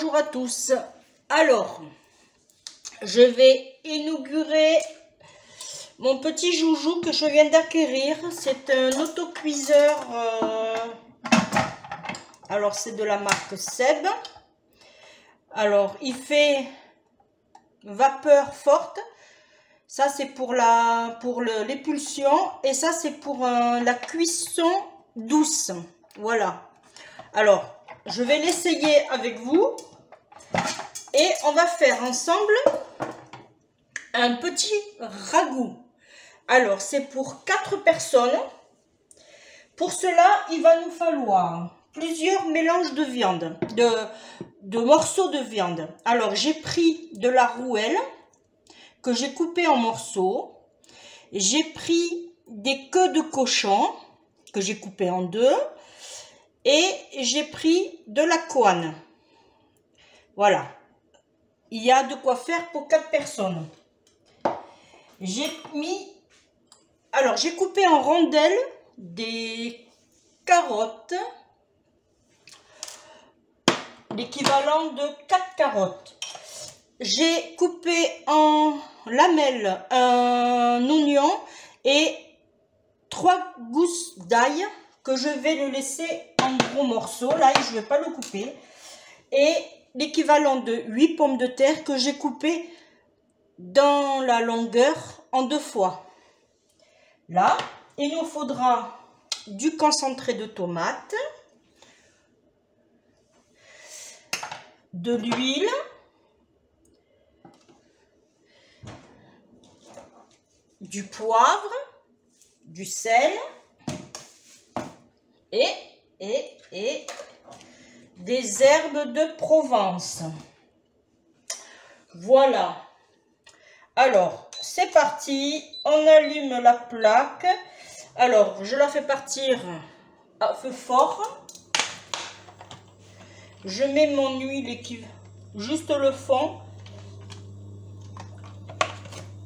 bonjour à tous. Alors, je vais inaugurer mon petit joujou que je viens d'acquérir. C'est un autocuiseur. Alors, c'est de la marque Seb. Alors, il fait vapeur forte. Ça, c'est pour l'épulsion. Et ça, c'est pour la cuisson douce. Voilà. Alors, je vais l'essayer avec vous. Et on va faire ensemble un petit ragoût. Alors, c'est pour 4 personnes. Pour cela, il va nous falloir plusieurs mélanges de viande, de morceaux de viande. Alors, j'ai pris de la rouelle que j'ai coupée en morceaux. J'ai pris des queues de cochon que j'ai coupées en deux. Et j'ai pris de la couenne. Voilà. Il y a de quoi faire pour 4 personnes. J'ai coupé en rondelles des carottes. L'équivalent de 4 carottes. J'ai coupé en lamelles un oignon et 3 gousses d'ail que je vais le laisser en gros morceaux. Là, je ne vais pas le couper. Et l'équivalent de 8 pommes de terre que j'ai coupées dans la longueur en 2 fois. Là, il nous faudra du concentré de tomate, de l'huile, du poivre, du sel et des herbes de Provence. Voilà. Alors, c'est parti. On allume la plaque. Alors, je la fais partir à feu fort. Je mets mon huile qui juste le fond.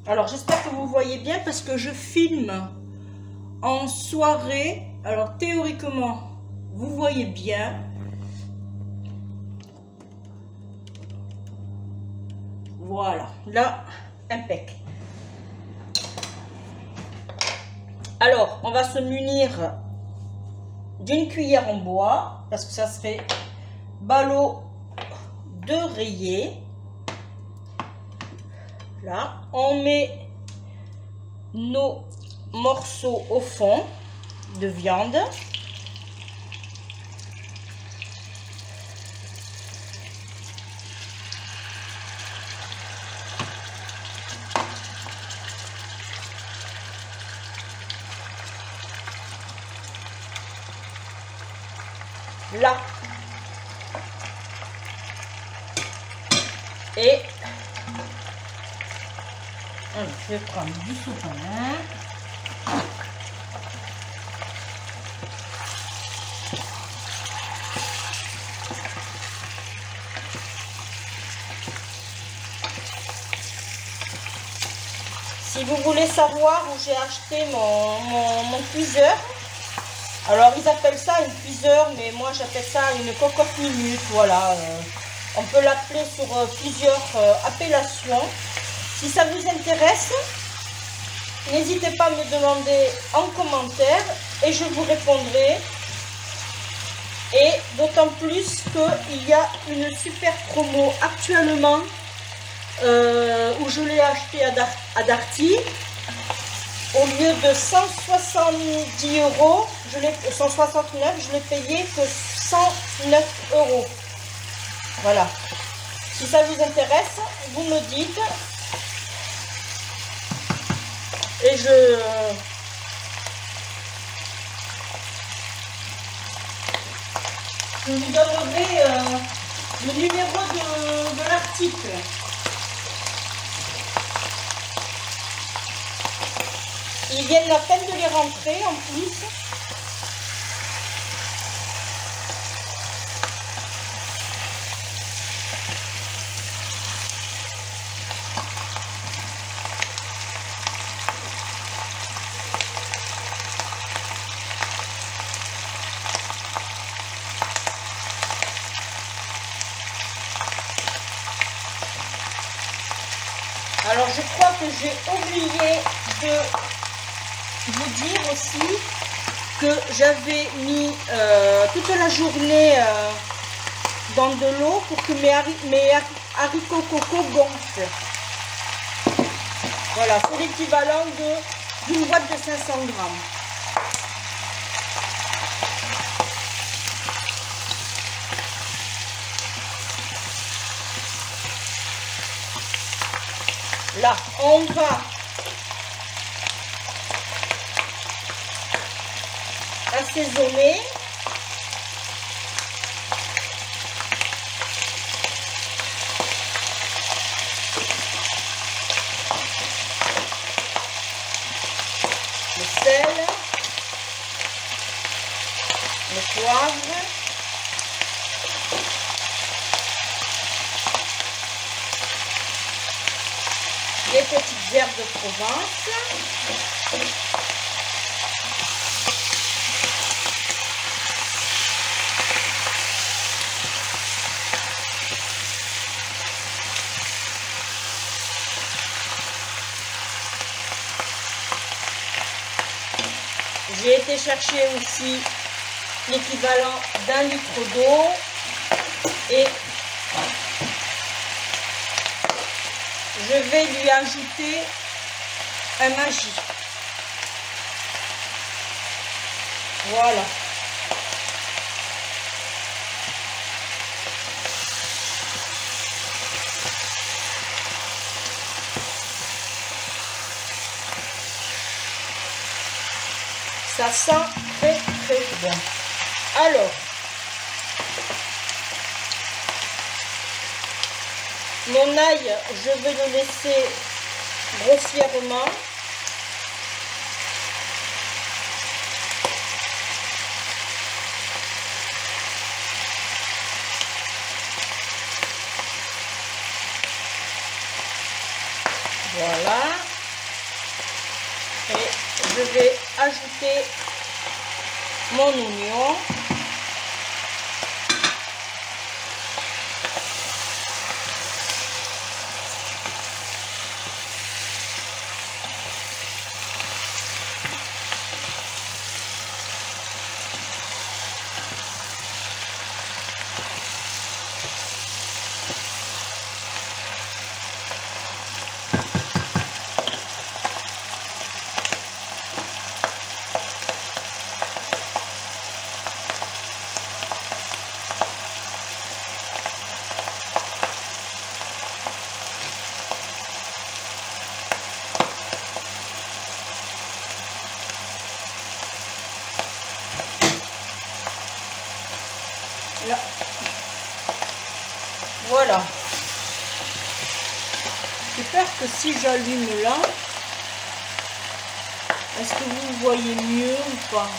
Alors, j'espère que vous voyez bien parce que je filme en soirée. Alors, théoriquement, vous voyez bien. Voilà, là, impec. Alors, on va se munir d'une cuillère en bois, parce que ça serait ballot de rayé. Là, on met nos morceaux au fond de viande. Là et je vais prendre du sopalin. Si vous voulez savoir où j'ai acheté mon cuiseur, alors ils appellent ça une cuiseur, mais moi j'appelle ça une cocotte minute. Voilà, on peut l'appeler sur plusieurs appellations. Si ça vous intéresse, n'hésitez pas à me demander en commentaire et je vous répondrai. Et d'autant plus qu'il y a une super promo actuellement où je l'ai acheté à Darty. Au lieu de 170 euros, 169, je l'ai payé que 109 euros. Voilà. Si ça vous intéresse, vous me dites. Et je vous donnerai le numéro de l'article. Ils viennent à peine de les rentrer en plus. Alors je crois que j'ai oublié de vous dire aussi que j'avais mis toute la journée dans de l'eau pour que mes haricots coco gonflent. Voilà, c'est l'équivalent d'une boîte de 500 grammes. Là, on va assaisonner. Le sel, le poivre, les petites herbes de Provence, j'ai été chercher aussi l'équivalent d'1 litre d'eau et je vais lui ajouter un Maggi. Voilà. Ça sent très très bon. Alors, mon ail, je vais le laisser grossièrement. Voilà. Et je vais ajouter mon oignon. Là. Voilà. J'ai peur que si j'allume là, est-ce que vous voyez mieux ou pas?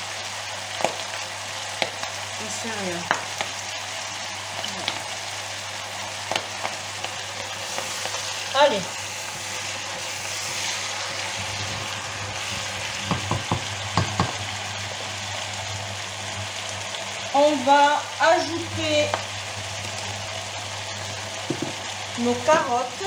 J'en sais rien. Allez. On va ajouter nos carottes.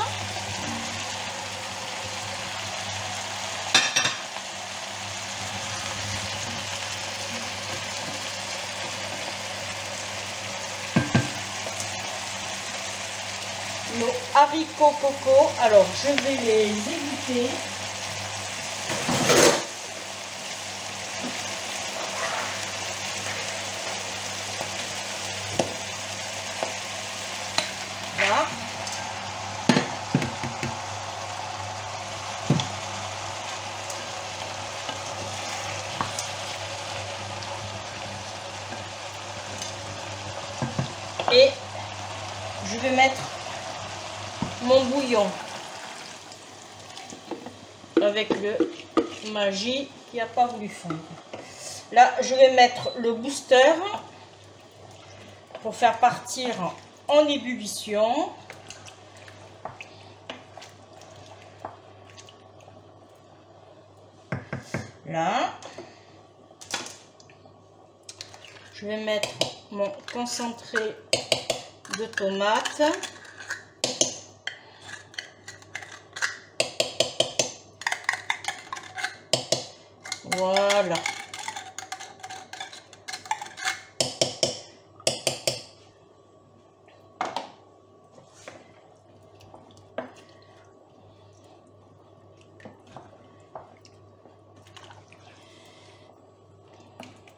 Nos haricots coco. Alors, je vais les égoutter. Là. Et je vais mettre mon bouillon avec le Maggi qui n'a pas voulu fondre. Là, je vais mettre le booster pour faire partir en ébullition. Là, je vais mettre mon concentré de tomate. Voilà.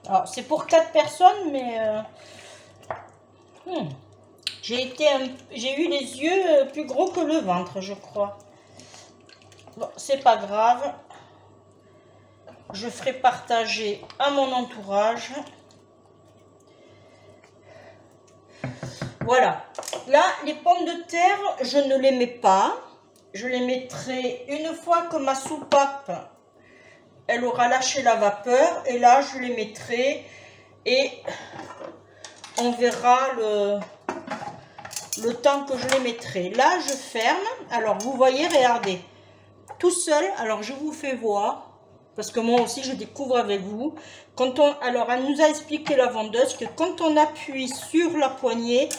Alors, c'est pour 4 personnes, mais j'ai eu les yeux plus gros que le ventre, je crois. Bon, c'est pas grave. Je ferai partager à mon entourage. Voilà. Là, les pommes de terre, je ne les mets pas. Je les mettrai une fois que ma soupape elle aura lâché la vapeur, et là je les mettrai et on verra le temps que je les mettrai. Là je ferme. Alors vous voyez, regardez, tout seul. Alors je vous fais voir parce que moi aussi je découvre avec vous. Alors elle nous a expliqué, la vendeuse, que quand on appuie sur la poignée,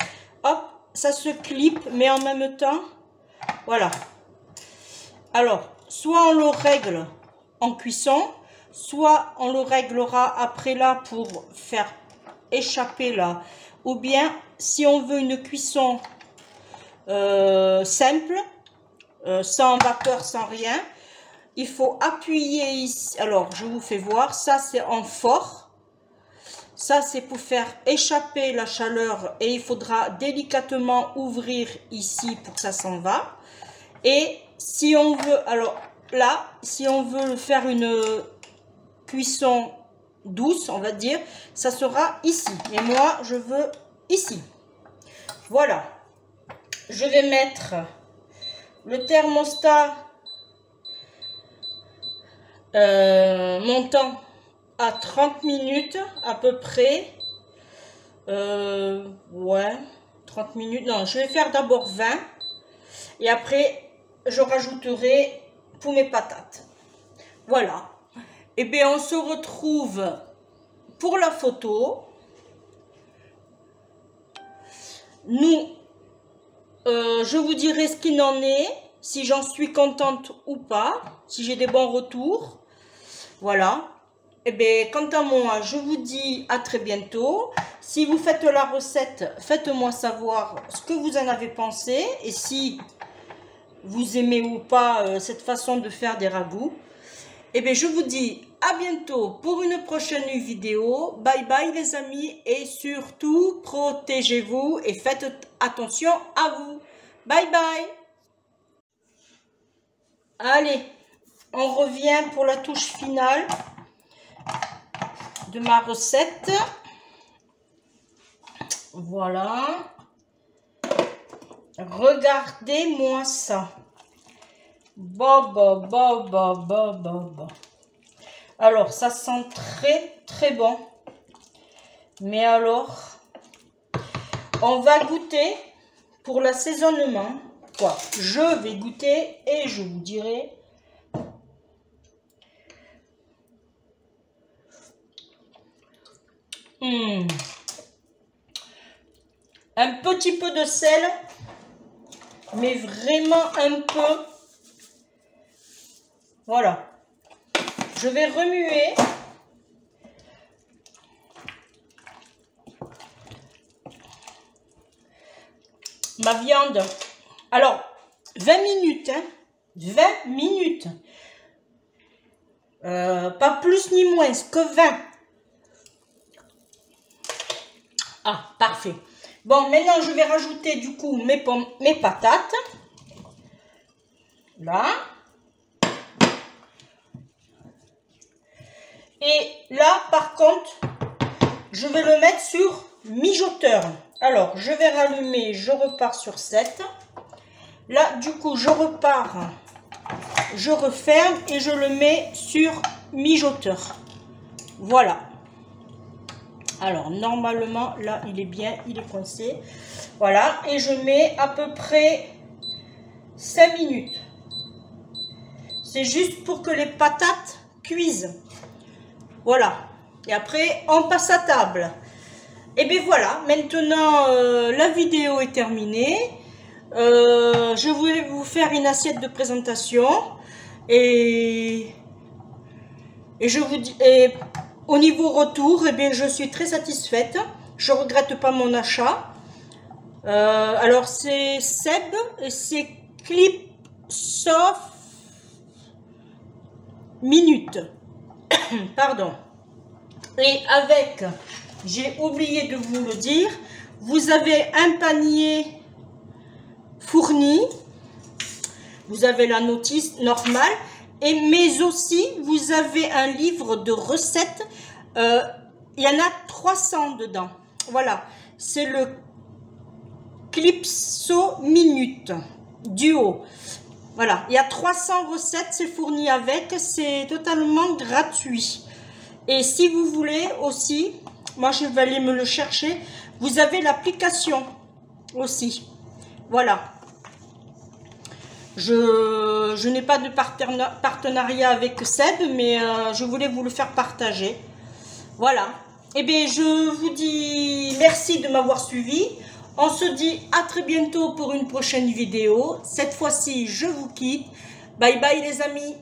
hop, ça se clip, mais en même temps, voilà. Alors soit on le règle en cuisson, soit on le réglera après là pour faire échapper là, ou bien si on veut une cuisson simple, sans vapeur, sans rien, il faut appuyer ici. Alors je vous fais voir, ça c'est en fort, ça c'est pour faire échapper la chaleur, et il faudra délicatement ouvrir ici pour que ça s'en va. Et si on veut, alors là, si on veut faire une cuisson douce, on va dire, ça sera ici. Et moi, je veux ici. Voilà. Je vais mettre le thermostat montant à 30 minutes à peu près. Ouais, 30 minutes. Non, je vais faire d'abord 20. Et après, je rajouterai pour mes patates. Voilà. Et bien, on se retrouve pour la photo. Je vous dirai ce qu'il en est, si j'en suis contente ou pas, si j'ai des bons retours. Voilà. Et bien, quant à moi, je vous dis à très bientôt. Si vous faites la recette, faites-moi savoir ce que vous en avez pensé et si vous aimez ou pas cette façon de faire des ragoûts. Et bien, je vous dis à bientôt pour une prochaine vidéo. Bye bye les amis, et surtout protégez-vous et faites attention à vous. Bye bye. Allez, on revient pour la touche finale de ma recette. Voilà. Regardez-moi ça. Alors, ça sent très très bon. Mais alors, on va goûter pour l'assaisonnement. Quoi, je vais goûter et je vous dirai. Un petit peu de sel, mais vraiment un peu. Voilà. Je vais remuer. Ma viande. Alors, 20 minutes. Hein, 20 minutes. Pas plus ni moins que 20. Ah, parfait. Bon, maintenant, je vais rajouter du coup mes patates. Là. Et là, par contre, je vais le mettre sur mijoteur. Alors, je vais rallumer, je repars sur 7. Là, du coup, je repars, je referme et je le mets sur mijoteur. Voilà. Alors, normalement, là, il est bien, il est coincé. Voilà, et je mets à peu près 5 minutes. C'est juste pour que les patates cuisent. Voilà. Et après, on passe à table. Et bien voilà, maintenant, la vidéo est terminée. Je voulais vous faire une assiette de présentation. Et Et je vous dis, et au niveau retour, eh bien, je suis très satisfaite. Je regrette pas mon achat. Alors c'est Seb et c'est Clipsoft Minute. Pardon. Et avec, j'ai oublié de vous le dire, vous avez un panier fourni. Vous avez la notice normale. Mais aussi, vous avez un livre de recettes. Il y en a 300 dedans. Voilà. C'est le Clipso Minute Duo. Voilà. Il y a 300 recettes. C'est fourni avec. C'est totalement gratuit. Et si vous voulez aussi, moi je vais aller me le chercher. Vous avez l'application aussi. Voilà. Je n'ai pas de partenariat avec Seb, mais je voulais vous le faire partager. Voilà. Eh bien, je vous dis merci de m'avoir suivi. On se dit à très bientôt pour une prochaine vidéo. Cette fois-ci, je vous quitte. Bye bye les amis.